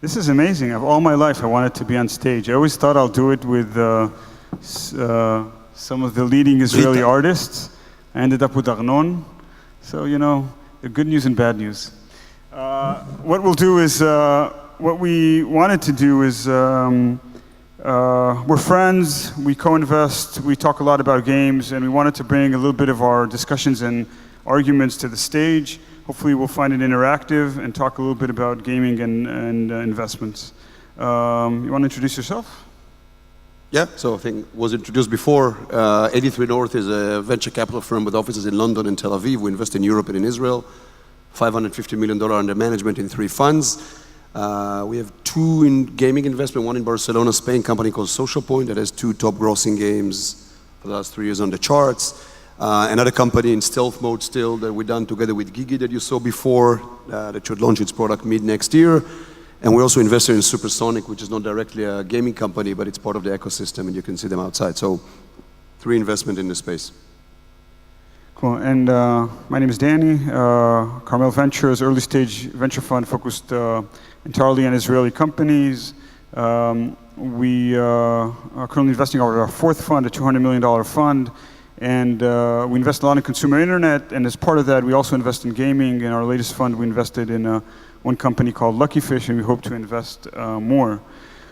This is amazing. All my life, I wanted to be on stage. I always thought I'll do it with some of the leading Israeli artists. I ended up with Arnon. So, the good news and bad news. What we'll do is, what we wanted to do is, we're friends, we co-invest, we talk a lot about games, and we wanted to bring a little bit of our discussions and arguments to the stage. Hopefully we'll find it interactive and talk a little bit about gaming and investments. You want to introduce yourself? Yeah, so I think was introduced before. 83 North is a venture capital firm with offices in London and Tel Aviv. We invest in Europe and in Israel. $550 million under management in 3 funds. We have 2 in gaming investment, one in Barcelona, Spain, company called Social Point that has 2 top grossing games for the last 3 years on the charts. Another company in stealth mode still that we've done together with Gigi that you saw before, that should launch its product mid next year. And we also invested in Supersonic, which is not directly a gaming company, but it's part of the ecosystem and you can see them outside. So 3 investments in the space. Cool, and my name is Danny. Carmel Ventures, early stage venture fund focused entirely on Israeli companies. We are currently investing over our 4th fund, a $200 million fund. And we invest a lot in consumer internet, and as part of that, we also invest in gaming. In our latest fund, we invested in one company called Lucky Fish, and we hope to invest more.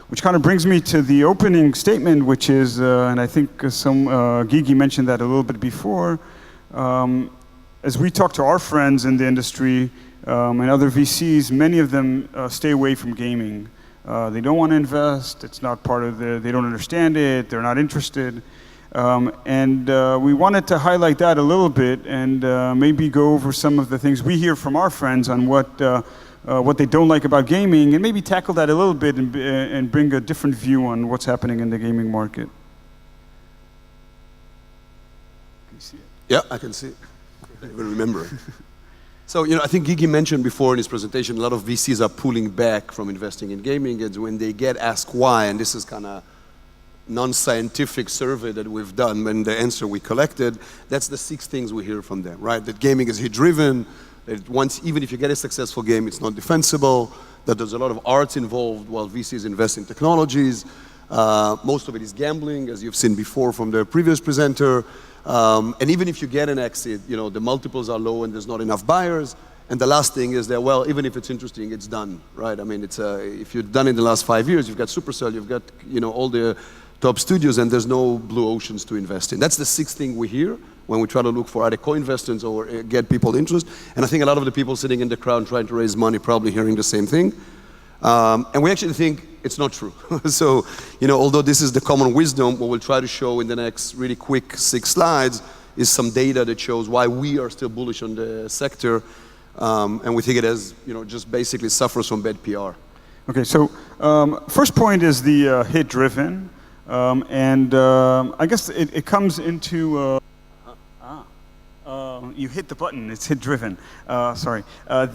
Which kind of brings me to the opening statement, which is, and I think Gigi mentioned that a little bit before, as we talk to our friends in the industry and other VCs, many of them stay away from gaming. They don't want to invest, it's not part of they don't understand it, they're not interested. We wanted to highlight that a little bit and maybe go over some of the things we hear from our friends on what they don't like about gaming, and maybe tackle that a little bit and bring a different view on what's happening in the gaming market. Can you see it? Yeah, I can see it. I even remember it. So, I think Gigi mentioned before in his presentation, a lot of VCs are pulling back from investing in gaming, and when they get asked why, and this is kind of non-scientific survey that we've done, and the answer we collected, that's the 6 things we hear from them, right? That gaming is hit-driven, that even if you get a successful game, it's not defensible, that there's a lot of arts involved while VCs invest in technologies. Most of it is gambling, as you've seen before from the previous presenter. And even if you get an exit, the multiples are low and there's not enough buyers. And the last thing is that, well, even if it's interesting, it's done, right? I mean, if you've done it in the last 5 years, you've got Supercell, you've got, all the top studios, and there's no blue oceans to invest in. That's the 6th thing we hear when we try to look for either co-investments or get people interest. And I think a lot of the people sitting in the crowd trying to raise money probably hearing the same thing. And we actually think it's not true. So, although this is the common wisdom, what we'll try to show in the next really quick 6 slides is some data that shows why we are still bullish on the sector. And we think it has, just basically suffers from bad PR. Okay, so first point is the hit-driven. I guess it comes into, you hit the button, it's hit-driven, sorry. And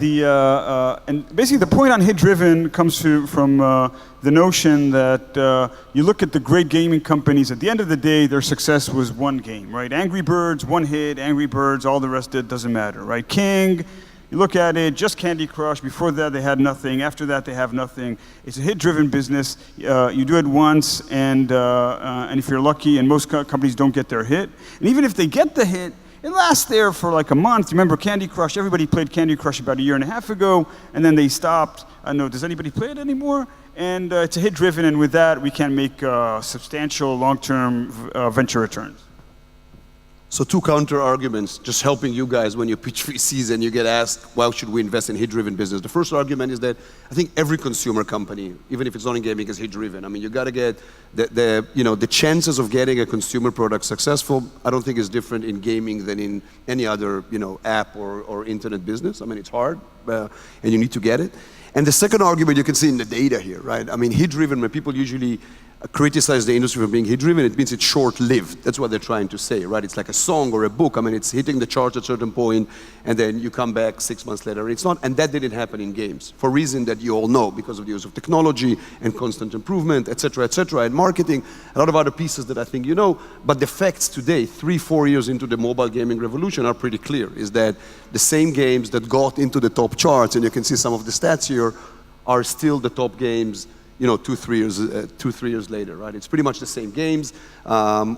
basically the point on hit-driven comes from the notion that you look at the great gaming companies, at the end of the day, their success was one game, right? Angry Birds, one hit, Angry Birds, all the rest it doesn't matter, right? King, you look at it, just Candy Crush. Before that, they had nothing. After that, they have nothing. It's a hit-driven business. You do it once, and if you're lucky, and most companies don't get their hit. And even if they get the hit, it lasts there for like a month. Remember Candy Crush? Everybody played Candy Crush about 1.5 years ago, and then they stopped. I know, does anybody play it anymore? And it's a hit-driven, and with that, we can make substantial long-term venture returns. So 2 counter arguments, just helping you guys when you pitch VCs and you get asked, why should we invest in hit-driven business? The first argument is that I think every consumer company, even if it's not in gaming, is hit-driven. I mean, you got to get the chances of getting a consumer product successful, I don't think is different in gaming than in any other, app or internet business. I mean, it's hard, and you need to get it. And the second argument you can see in the data here, right? I mean, hit-driven, when people usually criticize the industry for being hit-driven, it means it's short-lived. That's what they're trying to say, right? It's like a song or a book. I mean, it's hitting the charts at a certain point, and then you come back 6 months later. It's not, and that didn't happen in games, for a reason that you all know, because of the use of technology and constant improvement, et cetera, and marketing, a lot of other pieces that I think you know. But the facts today, 3-4 years into the mobile gaming revolution, are pretty clear, is that the same games that got into the top charts, and you can see some of the stats here, are still the top games, 2-3 years later, right? It's pretty much the same games,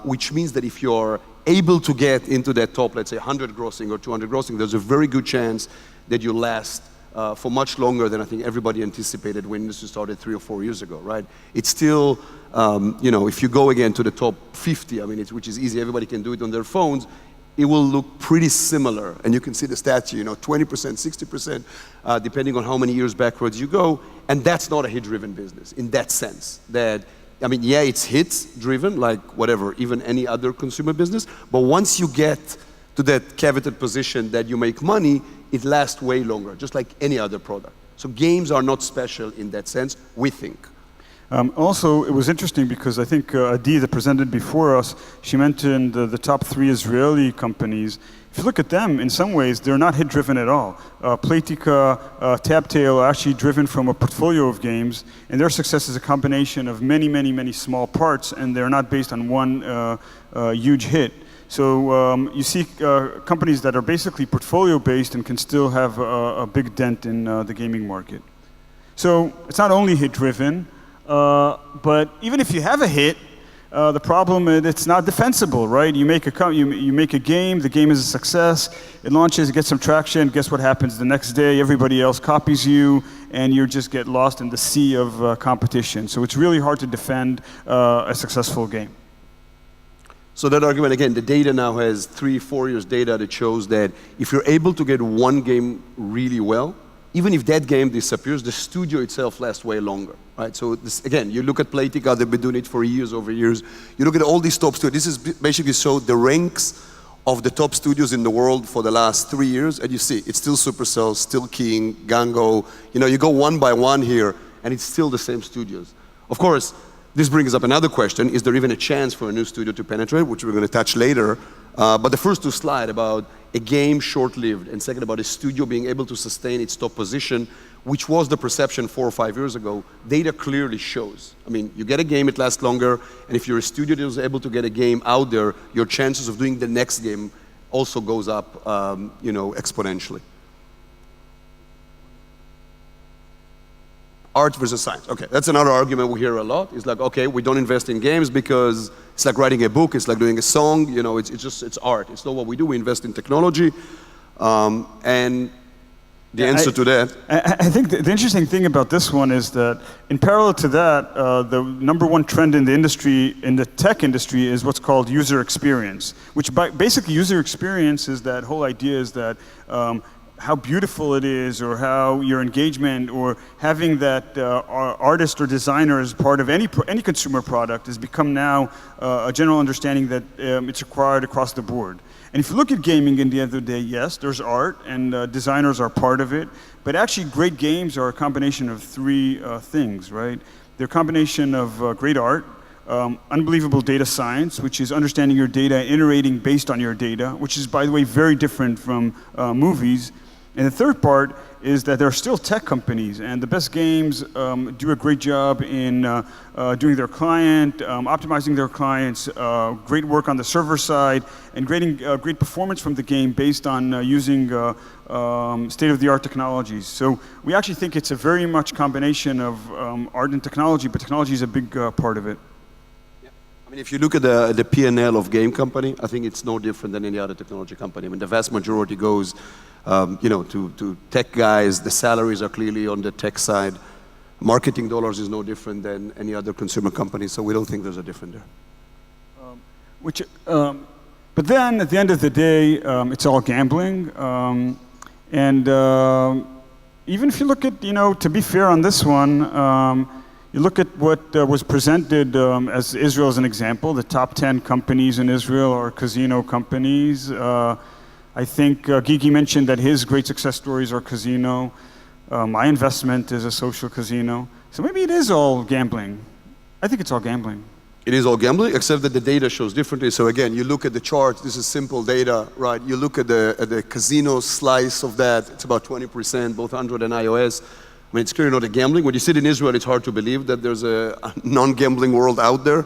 which means that if you're able to get into that top, let's say 100 grossing or 200 grossing, there's a very good chance that you last for much longer than I think everybody anticipated when this started 3 or 4 years ago, right? It's still, if you go again to the top 50, which is easy, everybody can do it on their phones, it will look pretty similar. And you can see the stats, 20%, 60%, depending on how many years backwards you go. And that's not a hit-driven business in that sense. That, yeah, it's hits-driven, like whatever, even any other consumer business. But once you get to that coveted position that you make money, it lasts way longer, just like any other product. So games are not special in that sense, we think. Also, it was interesting because I think Adi, that presented before us, she mentioned the top 3 Israeli companies. If you look at them, in some ways, they're not hit-driven at all. Playtika, Taptail are actually driven from a portfolio of games, and their success is a combination of many, many, many small parts, and they're not based on one huge hit. So you see companies that are basically portfolio-based and can still have a big dent in the gaming market. So it's not only hit-driven, but even if you have a hit, the problem is it's not defensible, right? You make a game, the game is a success, it launches, it gets some traction, guess what happens the next day? Everybody else copies you, and you just get lost in the sea of competition. So it's really hard to defend a successful game. So that argument, again, the data now has 3-4 years data that shows that if you're able to get one game really well, even if that game disappears, the studio itself lasts way longer, right? So this, again, you look at Playtika, they've been doing it for years over years. You look at all these top studios. This is basically show the ranks of the top studios in the world for the last 3 years, and you see, it's still Supercell, still King, Gango. You go one by one here, and it's still the same studios. Of course, this brings up another question. Is there even a chance for a new studio to penetrate, which we're going to touch later? But the first 2 slides about a game short-lived, and second about a studio being able to sustain its top position, which was the perception 4 or 5 years ago, data clearly shows. You get a game, it lasts longer, and if you're a studio that is able to get a game out there, your chances of doing the next game also goes up, exponentially. Art versus science. Okay, that's another argument we hear a lot. It's like, okay, we don't invest in games because it's like writing a book, it's like doing a song, it's art. It's not what we do, we invest in technology. And the answer to that. I think the interesting thing about this one is that in parallel to that, the #1 trend in the industry, in the tech industry, is what's called user experience, which basically user experience is that whole idea is that how beautiful it is, or how your engagement, or having that artist or designer as part of any consumer product has become now a general understanding that it's required across the board. And if you look at gaming, in the end of the day, yes, there's art, and designers are part of it, but actually great games are a combination of 3 things, right? They're a combination of great art, unbelievable data science, which is understanding your data, iterating based on your data, which is, by the way, very different from movies. And the third part is that there are still tech companies, and the best games do a great job in doing their client, optimizing their clients, great work on the server side, and great performance from the game based on using state-of-the-art technologies. So we actually think it's a very much combination of art and technology, but technology is a big part of it. If you look at the P&L of game company, I think it's no different than any other technology company. The vast majority goes to tech guys. The salaries are clearly on the tech side. Marketing dollars is no different than any other consumer company, so we don't think there's a difference there. But then, at the end of the day, it's all gambling. And even if you look at, to be fair on this one, you look at what was presented as Israel as an example. The top 10 companies in Israel are casino companies. I think Gigi mentioned that his great success stories are casino. My investment is a social casino. So maybe it is all gambling. I think it's all gambling. It is all gambling, except that the data shows differently. So again, you look at the chart, this is simple data, right? You look at the casino slice of that, it's about 20%, both Android and iOS. It's clearly not a gambling. When you sit in Israel, it's hard to believe that there's a non-gambling world out there.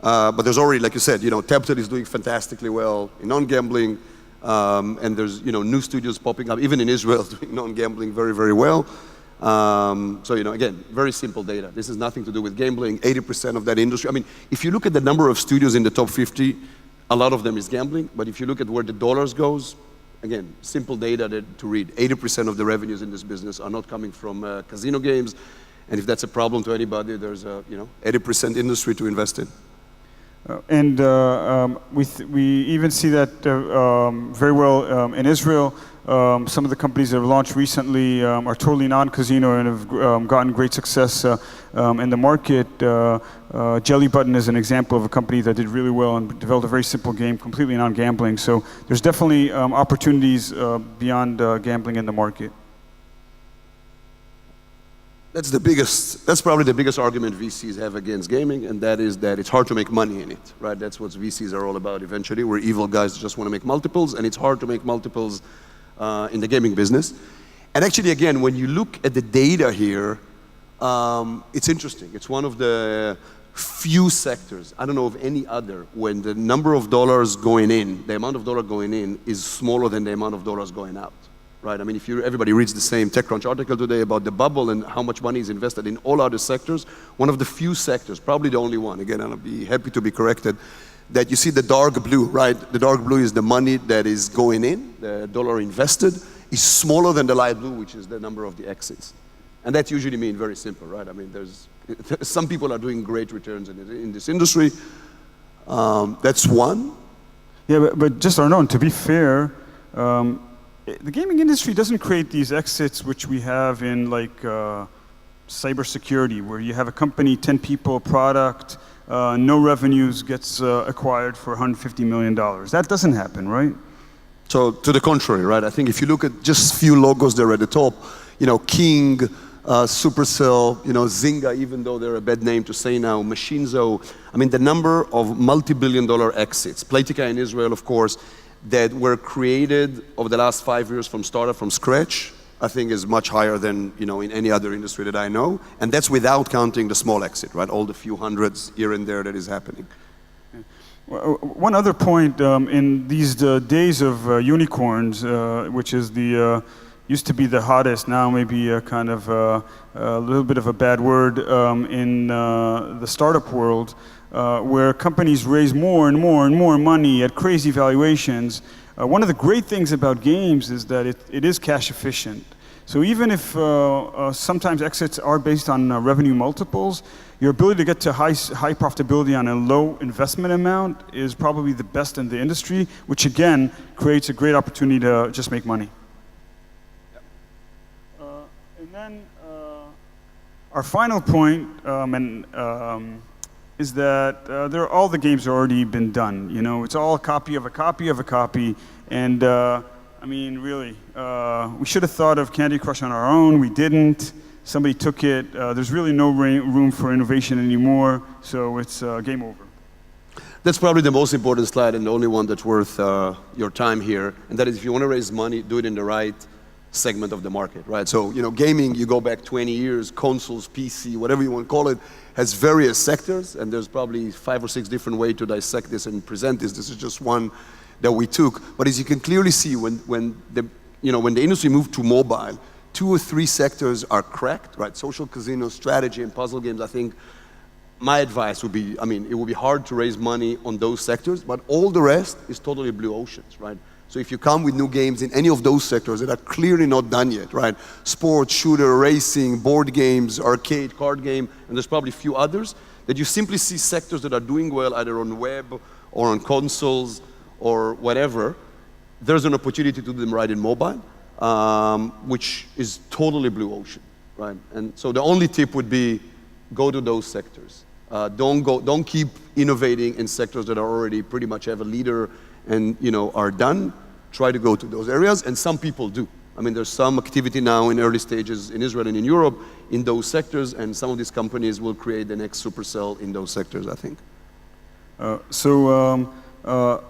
But there's already, like you said, Taptail is doing fantastically well in non-gambling. And there's new studios popping up, even in Israel, doing non-gambling very, very well. So, again, very simple data. This has nothing to do with gambling. 80% of that industry. I mean, if you look at the number of studios in the top 50, a lot of them is gambling. But if you look at where the dollars goes, again, simple data to read. 80% of the revenues in this business are not coming from casino games. And if that's a problem to anybody, there's a 80% industry to invest in. We even see that very well in Israel. Some of the companies that have launched recently are totally non-casino and have gotten great success in the market. Jelly Button is an example of a company that did really well and developed a very simple game, completely non-gambling. So there's definitely opportunities beyond gambling in the market. That's probably the biggest argument VCs have against gaming, and that is that it's hard to make money in it, right? That's what VCs are all about eventually. We're evil guys who just want to make multiples, and it's hard to make multiples in the gaming business. And actually, again, when you look at the data here, it's interesting. It's one of the few sectors, I don't know of any other, when the number of dollars going in, the amount of dollar going in is smaller than the amount of dollars going out. Right? I mean, everybody reads the same TechCrunch article today about the bubble and how much money is invested in all other sectors, one of the few sectors, probably the only one, again, I'll be happy to be corrected, that you see the dark blue, right? The dark blue is the money that is going in, the dollar invested, is smaller than the light blue, which is the number of the exits. And that usually means very simple, right? I mean, some people are doing great returns in this industry. That's one. Yeah, but just Arnon, to be fair, the gaming industry doesn't create these exits which we have in like cybersecurity, where you have a company, 10 people, product, no revenues, gets acquired for $150 million. That doesn't happen, right? So to the contrary, right? I think if you look at just few logos there at the top, King, Supercell, Zynga, even though they're a bad name to say now, Machinzo. I mean, the number of multi-billion-dollar exits, Playtika in Israel, of course, that were created over the last 5 years from startup, from scratch, I think is much higher than in any other industry that I know. And that's without counting the small exit, right? All the few hundreds here and there that is happening. One other point, in these days of unicorns, which is used to be the hottest, now maybe kind of a little bit of a bad word in the startup world, where companies raise more and more and more money at crazy valuations. One of the great things about games is that it is cash efficient. So even if sometimes exits are based on revenue multiples, your ability to get to high profitability on a low investment amount is probably the best in the industry, which again creates a great opportunity to just make money. And then our final point, is that all the games have already been done. It's all a copy of a copy of a copy. And I mean, really, we should have thought of Candy Crush on our own. We didn't. Somebody took it. There's really no room for innovation anymore. So it's game over. That's probably the most important slide and the only one that's worth your time here. And that is, if you want to raise money, do it in the right segment of the market, right? So, gaming, you go back 20 years, consoles, PC, whatever you want to call it, has various sectors, and there's probably 5 or 6 different ways to dissect this and present this. This is just one that we took. But as you can clearly see, when the industry moved to mobile, 2 or 3 sectors are cracked, right? Social casino, strategy, and puzzle games. I think my advice would be, it would be hard to raise money on those sectors, but all the rest is totally blue oceans, right? So if you come with new games in any of those sectors that are clearly not done yet, right? Sports, shooter, racing, board games, arcade, card game, and there's probably a few others, that you simply see sectors that are doing well either on web or on consoles or whatever, there's an opportunity to do them right in mobile, which is totally blue ocean, right? And so the only tip would be go to those sectors. Don't keep innovating in sectors that are already pretty much have a leader and are done. Try to go to those areas, and some people do. There's some activity now in early stages in Israel and in Europe in those sectors, and some of these companies will create the next Supercell in those sectors, I think.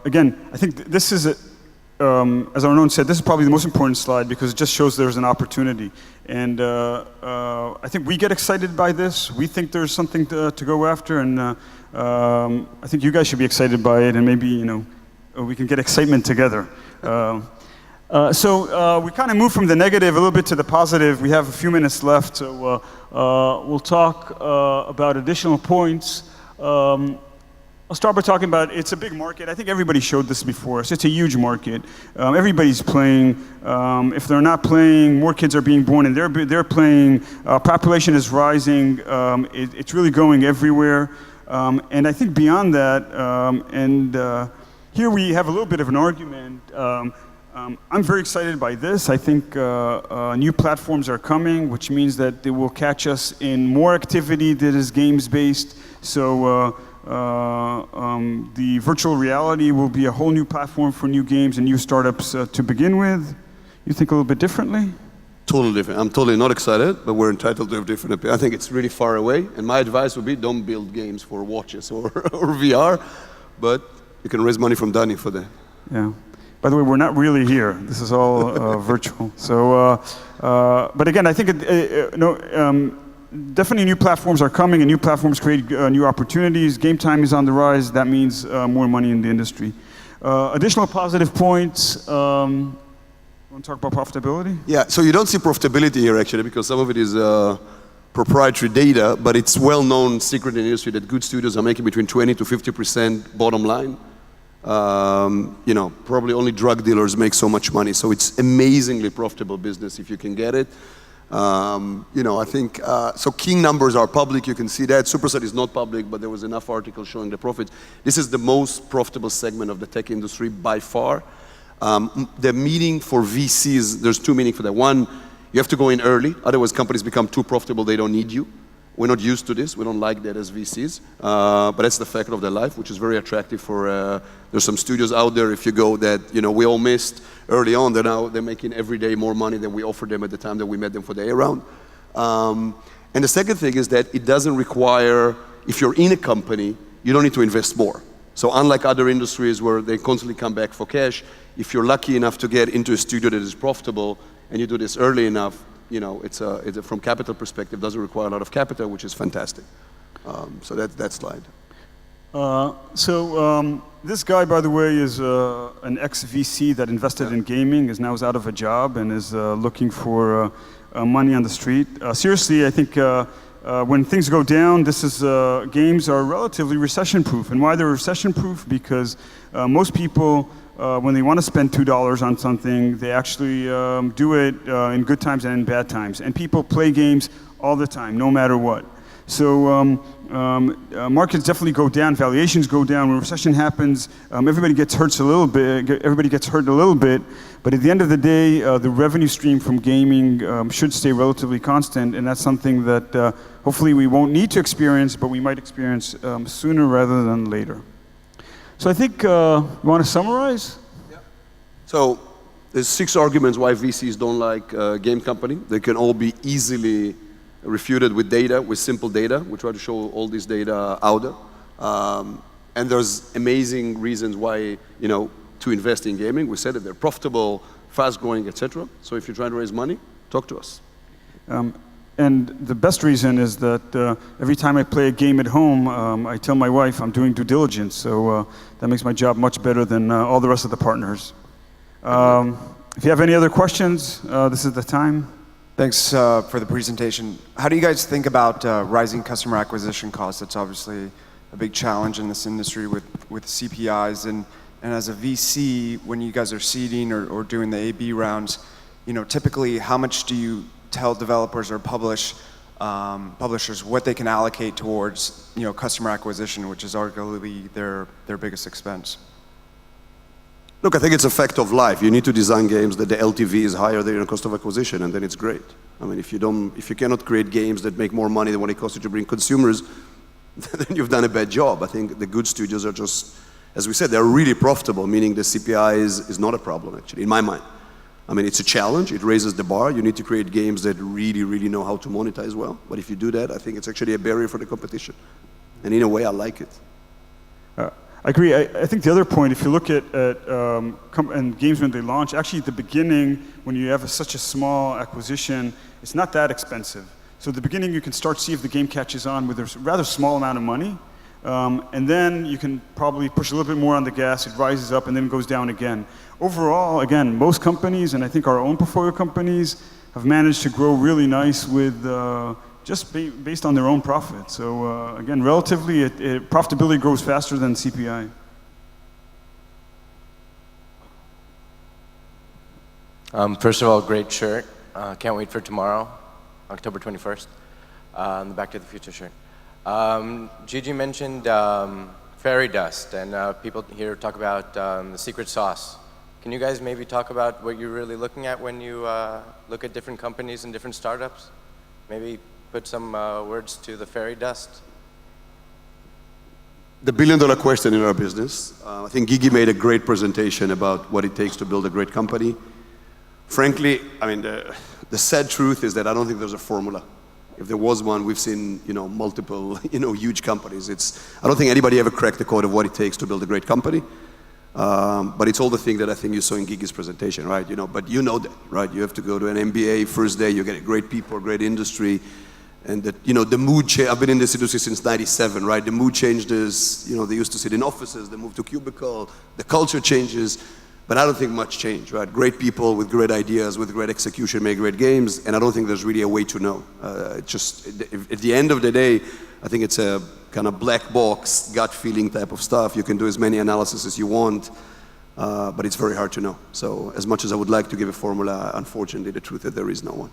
Again, I think this is, as Arnon said, this is probably the most important slide because it just shows there's an opportunity. And I think we get excited by this. We think there's something to go after, and I think you guys should be excited by it, and maybe, we can get excitement together. So we kind of moved from the negative a little bit to the positive. We have a few minutes left, so we'll talk about additional points. I'll start by talking about it's a big market. I think everybody showed this before. So it's a huge market. Everybody's playing. If they're not playing, more kids are being born, and they're playing. Population is rising. It's really going everywhere. And I think beyond that, here we have a little bit of an argument. I'm very excited by this. I think new platforms are coming, which means that they will catch us in more activity that is games-based. So the virtual reality will be a whole new platform for new games and new startups to begin with. You think a little bit differently? Totally different. I'm totally not excited, but we're entitled to have different opinions. I think it's really far away, and my advice would be don't build games for watches or VR, but you can raise money from Danny for that. Yeah. By the way, we're not really here. This is all virtual. So, but again, I think definitely new platforms are coming, and new platforms create new opportunities. Game time is on the rise. That means more money in the industry. Additional positive points. Want to talk about profitability? Yeah. So you don't see profitability here actually, because some of it is proprietary data, but it's well-known secret in the industry that good studios are making between 20 to 50% bottom line. You know, probably only drug dealers make so much money. So it's amazingly profitable business if you can get it. You know, I think, so King numbers are public, you can see that. Superset is not public, but there was enough articles showing the profits. This is the most profitable segment of the tech industry by far. The meaning for VCs, there's two meanings for that. One, you have to go in early, otherwise companies become too profitable, they don't need you. We're not used to this. We don't like that as VCs, but that's the fact of their life, which is very attractive for, there's some studios out there, if you go, that, you know, we all missed early on. They're making every day more money than we offered them at the time that we met them for the A round. And the second thing is that it doesn't require, if you're in a company, you don't need to invest more. So unlike other industries where they constantly come back for cash, if you're lucky enough to get into a studio that is profitable and you do this early enough, you know, it's from capital perspective, doesn't require a lot of capital, which is fantastic. So that's that slide. This guy, by the way, is an ex-VC that invested in gaming, is now out of a job and is looking for money on the street. Seriously, I think when things go down, games are relatively recession-proof. And why they're recession-proof? Because most people, when they want to spend $2 on something, they actually do it in good times and in bad times. And people play games all the time, no matter what. So markets definitely go down, valuations go down. When recession happens, everybody gets hurt a little bit. But at the end of the day, the revenue stream from gaming should stay relatively constant, and that's something that hopefully we won't need to experience, but we might experience sooner rather than later. So I think, you want to summarize? Yeah. So there's 6 arguments why VCs don't like game company. They can all be easily refuted with data, with simple data. We try to show all this data out there. And there's amazing reasons why, you know, to invest in gaming. We said that they're profitable, fast-growing, etc. So if you're trying to raise money, talk to us. And the best reason is that every time I play a game at home, I tell my wife I'm doing due diligence, so that makes my job much better than all the rest of the partners. If you have any other questions, this is the time. Thanks for the presentation. How do you guys think about rising customer acquisition costs? That's obviously a big challenge in this industry with CPIs. And as a VC, when you guys are seeding or doing the A/B rounds, you know, typically how much do you tell developers or publishers what they can allocate towards, you know, customer acquisition, which is arguably their biggest expense? Look, I think it's a fact of life. You need to design games that the LTV is higher than your cost of acquisition, and then it's great. I mean, if you cannot create games that make more money than what it costs you to bring consumers, then you've done a bad job. I think the good studios are just, as we said, they're really profitable, meaning the CPI is not a problem, actually, in my mind. I mean, it's a challenge. It raises the bar. You need to create games that really, really know how to monetize well. But if you do that, I think it's actually a barrier for the competition. And in a way, I like it. I agree. I think the other point, if you look at and games when they launch, actually at the beginning, when you have such a small acquisition, it's not that expensive. So at the beginning, you can start to see if the game catches on with a rather small amount of money. And then you can probably push a little bit more on the gas, it rises up and then goes down again. Overall, again, most companies, and I think our own portfolio companies, have managed to grow really nice with just based on their own profit. So again, relatively, profitability grows faster than CPI. First of all, great shirt. Can't wait for tomorrow, October 21st. The Back to the Future shirt. Gigi mentioned fairy dust, and people here talk about the secret sauce. Can you guys maybe talk about what you're really looking at when you look at different companies and different startups? Maybe put some words to the fairy dust. The billion-dollar question in our business. I think Gigi made a great presentation about what it takes to build a great company. Frankly, I mean, the sad truth is that I don't think there's a formula. If there was one, we've seen, multiple, huge companies. I don't think anybody ever cracked the code of what it takes to build a great company. But it's all the things that I think you saw in Gigi's presentation, right? But you know that, right? You have to go to an MBA first day, you get great people, great industry, and that, the mood change. I've been in this industry since '97, right? The mood changes. They used to sit in offices, they moved to cubicle, the culture changes. But I don't think much changed, right? Great people with great ideas, with great execution, make great games, and I don't think there's really a way to know. At the end of the day, I think it's a kind of black box, gut feeling type of stuff. You can do as many analyses as you want, but it's very hard to know. So as much as I would like to give a formula, unfortunately, the truth is there is no one.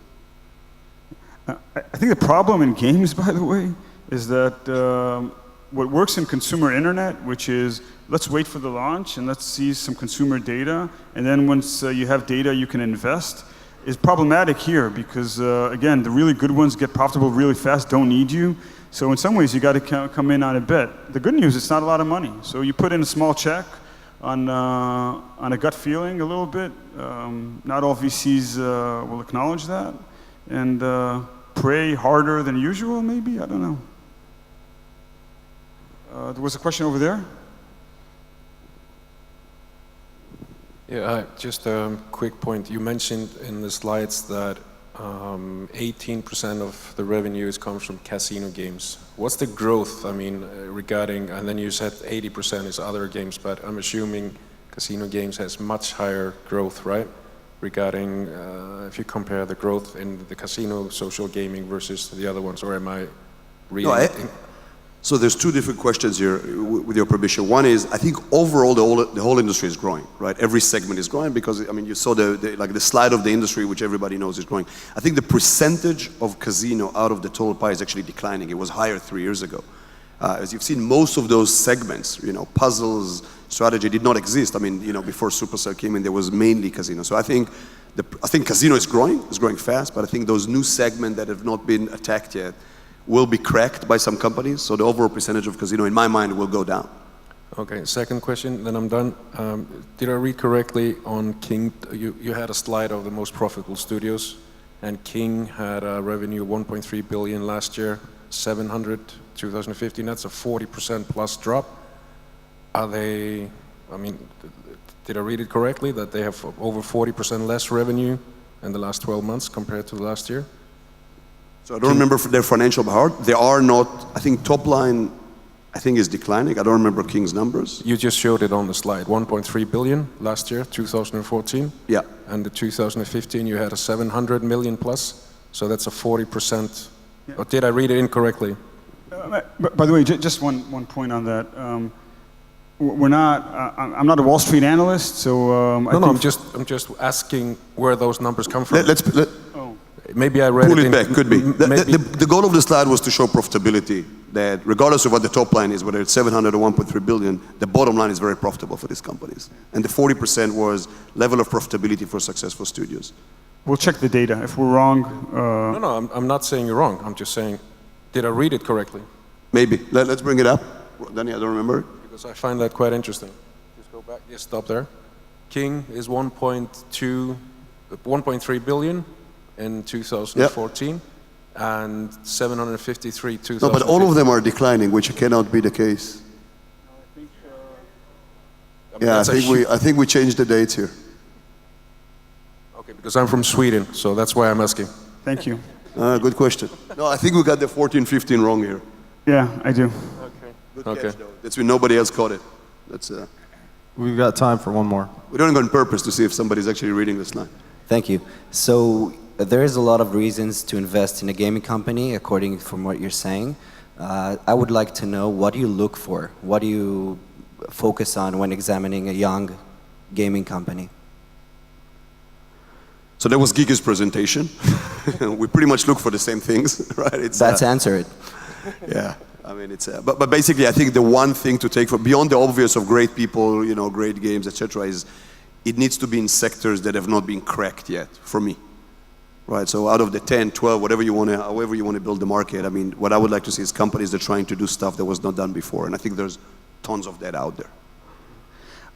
I think the problem in games, by the way, is that what works in consumer internet, which is let's wait for the launch and let's see some consumer data, and then once you have data you can invest, is problematic here because, again, the really good ones get profitable really fast, don't need you. So in some ways you got to come in on a bet. The good news, it's not a lot of money. So you put in a small check on a gut feeling a little bit. Not all VCs will acknowledge that. And pray harder than usual, maybe, I don't know. There was a question over there. Yeah, just a quick point. You mentioned in the slides that 18% of the revenues comes from casino games. What's the growth, regarding, and then you said 80% is other games, but I'm assuming casino games has much higher growth, right? Regarding, if you compare the growth in the casino social gaming versus the other ones, or am I reading? No, so there's two different questions here, with your permission. One is, I think overall the whole industry is growing, right? Every segment is growing because, you saw the slide of the industry, which everybody knows is growing. I think the percentage of casino out of the total pie is actually declining. It was higher 3 years ago. As you've seen, most of those segments, puzzles, strategy did not exist. Before Supercell came in, there was mainly casino. So I think casino is growing fast, but I think those new segments that have not been attacked yet will be cracked by some companies, so the overall percentage of casino, in my mind, will go down. Okay, second question, then I'm done. Did I read correctly on King? You had a slide of the most profitable studios, and King had a revenue of 1.3 billion last year, 700 2015. That's a 40% plus drop. Are they? Did I read it correctly that they have over 40% less revenue in the last 12 months compared to the last year? So I don't remember their financial by heart. They are not, I think top line, is declining. I don't remember King's numbers. You just showed it on the slide, 1.3 billion last year, 2014. Yeah. And the 2015 you had a 700 million plus, so that's a 40%. Yeah. Or did I read it incorrectly? By the way, just one point on that. We're not. I'm not a Wall Street analyst, so. I'm just asking where those numbers come from. Oh. Maybe I read Pull it it back, could be. The goal of the slide was to show profitability, that regardless of what the top line is, whether it's 700 or 1.3 billion, the bottom line is very profitable for these companies. And the 40% was level of profitability for successful studios. We'll check the data. If we're wrong... No, I'm not saying you're wrong. I'm just saying, did I read it correctly? Maybe. Let's bring it up. Danny, I don't remember. Because I find that quite interesting. Just go back, just stop there. King is 1.3 billion in 2014, yep. And 753 2015. No, but all of them are declining, which cannot be the case. I think we changed the dates here. Okay, because I'm from Sweden, so that's why I'm asking. Thank you. Good question. No, I think we got the 14, 15 wrong here. Yeah, I do. Okay. Good Okay. catch, though. That's when nobody else caught it. That's, We've got time for one more. we don't go on purpose to see if somebody's actually reading this line. Thank you. So there is a lot of reasons to invest in a gaming company, according from what you're saying. I would like to know, what do you look for? What do you focus on when examining a young gaming company? So that was Gigi's presentation. We pretty much look for the same things, right? It's, That's answer it. yeah. I mean, it's, but basically, I think the one thing to take from, beyond the obvious of great people, you know, great games, etc., is it needs to be in sectors that have not been cracked yet, for me. Right, so out of the 10, 12, whatever you want to, however you want to build the market, I mean, what I would like to see is companies that are trying to do stuff that was not done before, and I think there's tons of that out there.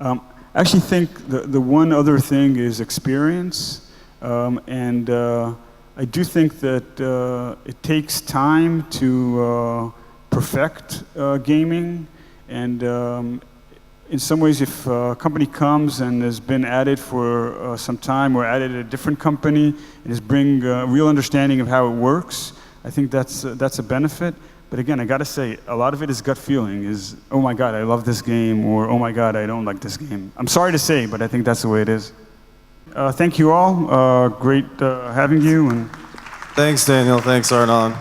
I actually think the one other thing is experience, and I do think that it takes time to perfect gaming, and in some ways, if a company comes and has been at it for some time, or at it at a different company, and is bring a real understanding of how it works, I think that's a benefit. But again, I got to say, a lot of it is gut feeling. Is, oh my God, I love this game, or oh my God, I don't like this game. I'm sorry to say, but I think that's the way it is. Thank you all. Great having you. And Thanks, Daniel. Thanks, Arnon.